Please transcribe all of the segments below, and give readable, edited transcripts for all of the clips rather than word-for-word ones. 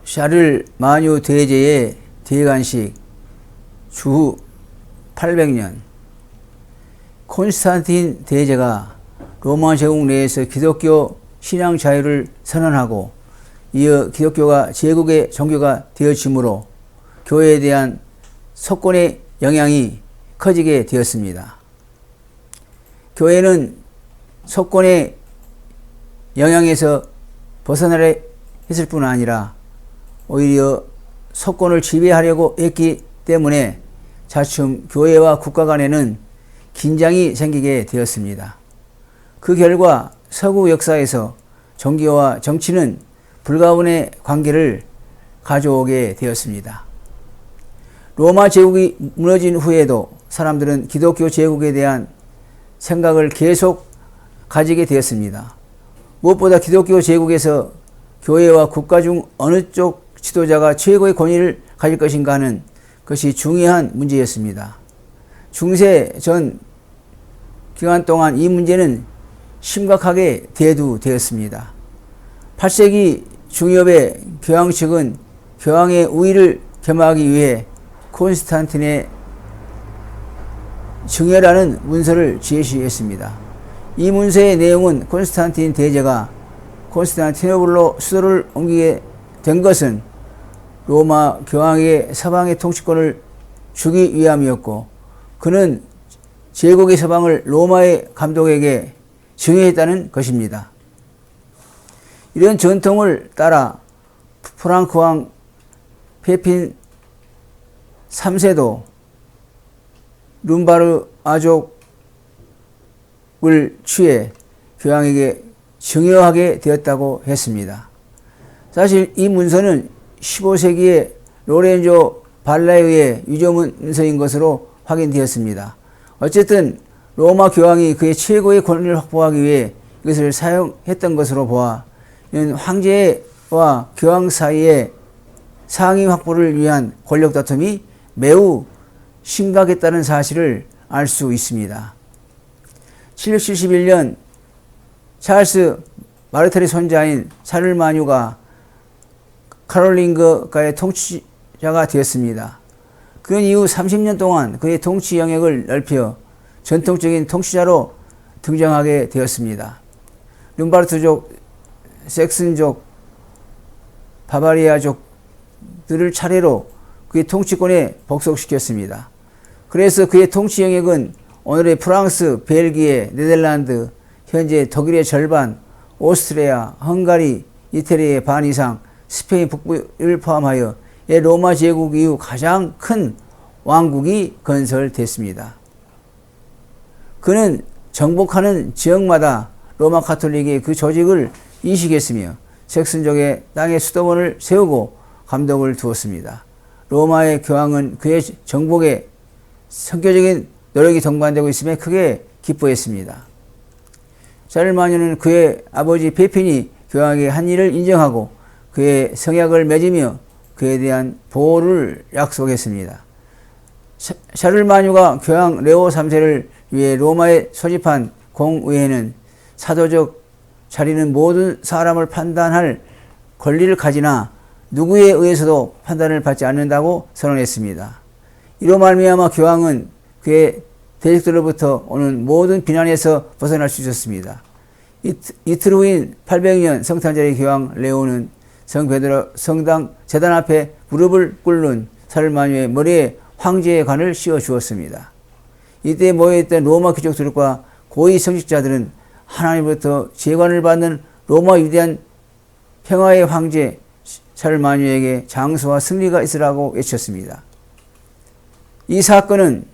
샤를 마뉴 대제의 대관식 주후 800년 콘스탄틴 대제가 로마 제국 내에서 기독교 신앙 자유를 선언하고 이어 기독교가 제국의 종교가 되어지므로 교회에 대한 석권의 영향이 커지게 되었습니다. 교회는 석권의 영향에서 벗어나려 했을 뿐 아니라 오히려 석권을 지배하려고 했기 때문에 차츰 교회와 국가 간에는 긴장이 생기게 되었습니다. 그 결과 서구 역사에서 종교와 정치는 불가분의 관계를 가져오게 되었습니다. 로마 제국이 무너진 후에도 사람들은 기독교 제국에 대한 생각을 계속 가지게 되었습니다. 무엇보다 기독교 제국에서 교회와 국가 중 어느 쪽 지도자가 최고의 권위를 가질 것인가 하는 것이 중요한 문제였습니다. 중세 전 기간 동안 이 문제는 심각하게 대두되었습니다. 8세기 중엽의 교황 측은 교황의 우위를 겸하기 위해 콘스탄틴의 증여라는 문서를 제시했습니다. 이 문서의 내용은 콘스탄틴 대제가 콘스탄티노플로 수도를 옮기게 된 것은 로마 교황에게 서방의 통치권을 주기 위함이었고 그는 제국의 서방을 로마의 감독에게 증여했다는 것입니다. 이런 전통을 따라 프랑크 왕 페핀 3세도 룸바르 아족을 취해 교황에게 증여하게 되었다고 했습니다. 사실 이 문서는 15세기에 로렌조 발라에 의해 유조 문서인 것으로 확인되었습니다. 어쨌든 로마 교황이 그의 최고의 권위를 확보하기 위해 이것을 사용했던 것으로 보아 이는 황제와 교황 사이의 상위 확보를 위한 권력 다툼이 매우 심각했다는 사실을 알 수 있습니다. 771년 찰스 마르텔의 손자인 샤를마뉴가 카롤링거가의 통치자가 되었습니다. 그는 이후 30년 동안 그의 통치 영역을 넓혀 전통적인 통치자로 등장하게 되었습니다. 룸바르트족, 섹슨족, 바바리아족들을 차례로 그의 통치권에 복속시켰습니다. 그래서 그의 통치 영역은 오늘의 프랑스, 벨기에, 네덜란드, 현재 독일의 절반, 오스트리아, 헝가리, 이태리의 반 이상, 스페인 북부를 포함하여 로마 제국 이후 가장 큰 왕국이 건설됐습니다. 그는 정복하는 지역마다 로마 가톨릭의 그 조직을 이식했으며 섹슨족의 땅에 수도원을 세우고 감독을 두었습니다. 로마의 교황은 그의 정복에 선교적인 노력이 동반되고 있음에 크게 기뻐했습니다. 샤를마뉴는 그의 아버지 페핀이 교황에게 한 일을 인정하고 그의 성약을 맺으며 그에 대한 보호를 약속했습니다. 샤를마뉴가 교황 레오 3세를 위해 로마에 소집한 공의회는 사도적 자리는 모든 사람을 판단할 권리를 가지나 누구에 의해서도 판단을 받지 않는다고 선언했습니다. 이로 말미암아 교황은 그의 대적들로부터 오는 모든 비난에서 벗어날 수 있었습니다. 이틀 후인 800년 성탄절의 교황 레오는 성 베드로 성당 제단 앞에 무릎을 꿇는 샤를마뉴의 머리에 황제의 관을 씌워 주었습니다. 이때 모여있던 로마 귀족들과 고위 성직자들은 하나님으로부터 재관을 받는 로마 위대한 평화의 황제 샤를마뉴에게 장수와 승리가 있으라고 외쳤습니다. 이 사건은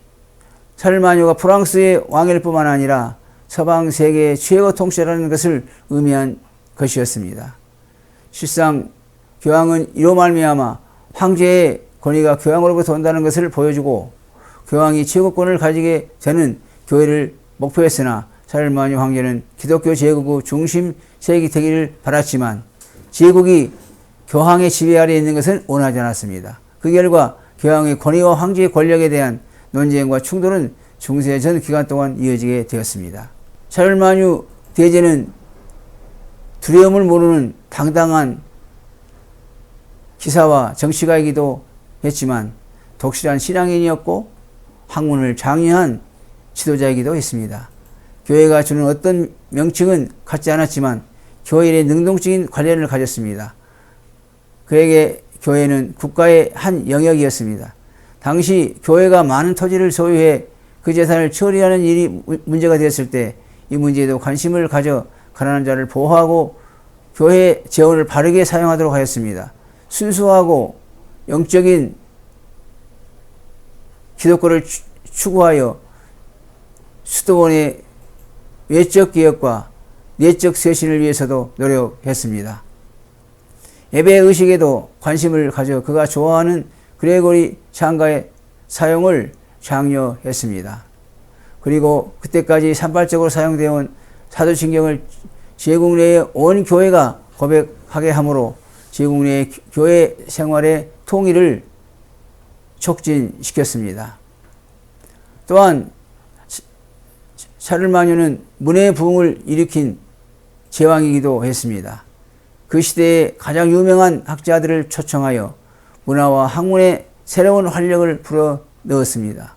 샤를마뉴가 프랑스의 왕일 뿐만 아니라 서방 세계의 최고 통치자라는 것을 의미한 것이었습니다. 실상 교황은 이로 말미암아 황제의 권위가 교황으로부터 온다는 것을 보여주고 교황이 최고권을 가지게 되는 교회를 목표했으나 샤를마뉴 황제는 기독교 제국의 중심 세력이 되기를 바랐지만 제국이 교황의 지배 아래에 있는 것은 원하지 않았습니다. 그 결과 교황의 권위와 황제의 권력에 대한 논쟁과 충돌은 중세 전 기간 동안 이어지게 되었습니다. 샤를마뉴 대제는 두려움을 모르는 당당한 기사와 정치가이기도 했지만 독실한 신앙인이었고 학문을 장려한 지도자이기도 했습니다. 교회가 주는 어떤 명칭은 갖지 않았지만 교회에 능동적인 관련을 가졌습니다. 그에게 교회는 국가의 한 영역이었습니다. 당시 교회가 많은 토지를 소유해 그 재산을 처리하는 일이 문제가 되었을 때 이 문제에도 관심을 가져 가난한 자를 보호하고 교회 재원을 바르게 사용하도록 하였습니다. 순수하고 영적인 기독교를 추구하여 수도원의 외적 개혁과 내적 쇄신을 위해서도 노력했습니다. 예배 의식에도 관심을 가져 그가 좋아하는 그레고리 창가의 사용을 장려했습니다. 그리고 그때까지 산발적으로 사용되어 온 사도신경을 제국 내의 온 교회가 고백하게 하므로 제국 내의 교회 생활의 통일을 촉진시켰습니다. 또한 샤를마뇨는 문해 부흥을 일으킨 제왕이기도 했습니다. 그 시대의 가장 유명한 학자들을 초청하여 문화와 학문에 새로운 활력을 불어넣었습니다.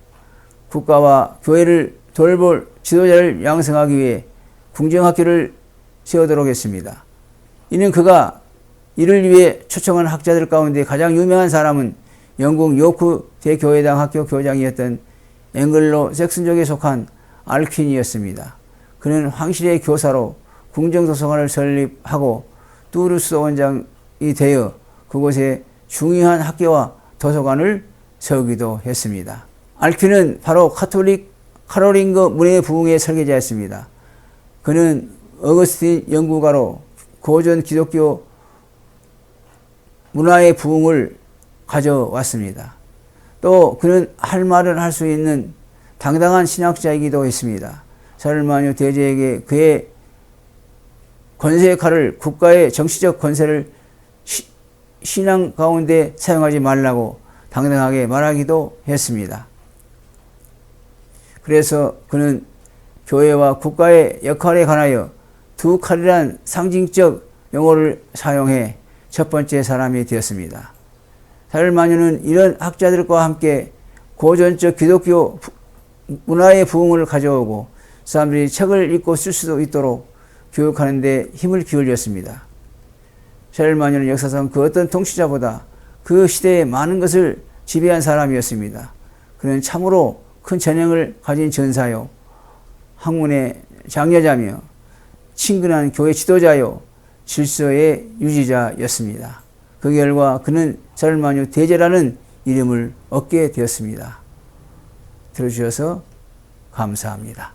국가와 교회를 돌볼 지도자를 양성하기 위해 궁정학교를 세우도록 했습니다. 이는 그가 이를 위해 초청한 학자들 가운데 가장 유명한 사람은 영국 요크 대교회당 학교 교장이었던 앵글로 섹슨족에 속한 알퀸이었습니다. 그는 황실의 교사로 궁정도서관을 설립하고 뚜르스 원장이 되어 그곳에 중요한 학교와 도서관을 세우기도 했습니다. 알퀸은 바로 카톨링거 문해 부흥의 설계자였습니다. 그는 어거스틴 연구가로 고전 기독교 문화의 부흥을 가져왔습니다. 또 그는 할 말을 할 수 있는 당당한 신학자이기도 했습니다. 샤를마뇨 대제에게 그의 권세의 칼을 국가의 정치적 권세를 신앙 가운데 사용하지 말라고 당당하게 말하기도 했습니다. 그래서 그는 교회와 국가의 역할에 관하여 두 칼이란 상징적 용어를 사용해 첫 번째 사람이 되었습니다. 샤를마뇨는 이런 학자들과 함께 고전적 기독교 문화의 부흥을 가져오고 사람들이 책을 읽고 쓸 수도 있도록 교육하는 데 힘을 기울였습니다. 샤를마뇨는 역사상 그 어떤 통치자보다 그 시대의 많은 것을 지배한 사람이었습니다. 그는 참으로 큰 재능을 가진 전사요, 학문의 장려자며 친근한 교회 지도자요, 질서의 유지자였습니다. 그 결과 그는 샤를마뇨 대제라는 이름을 얻게 되었습니다. 들어주셔서 감사합니다.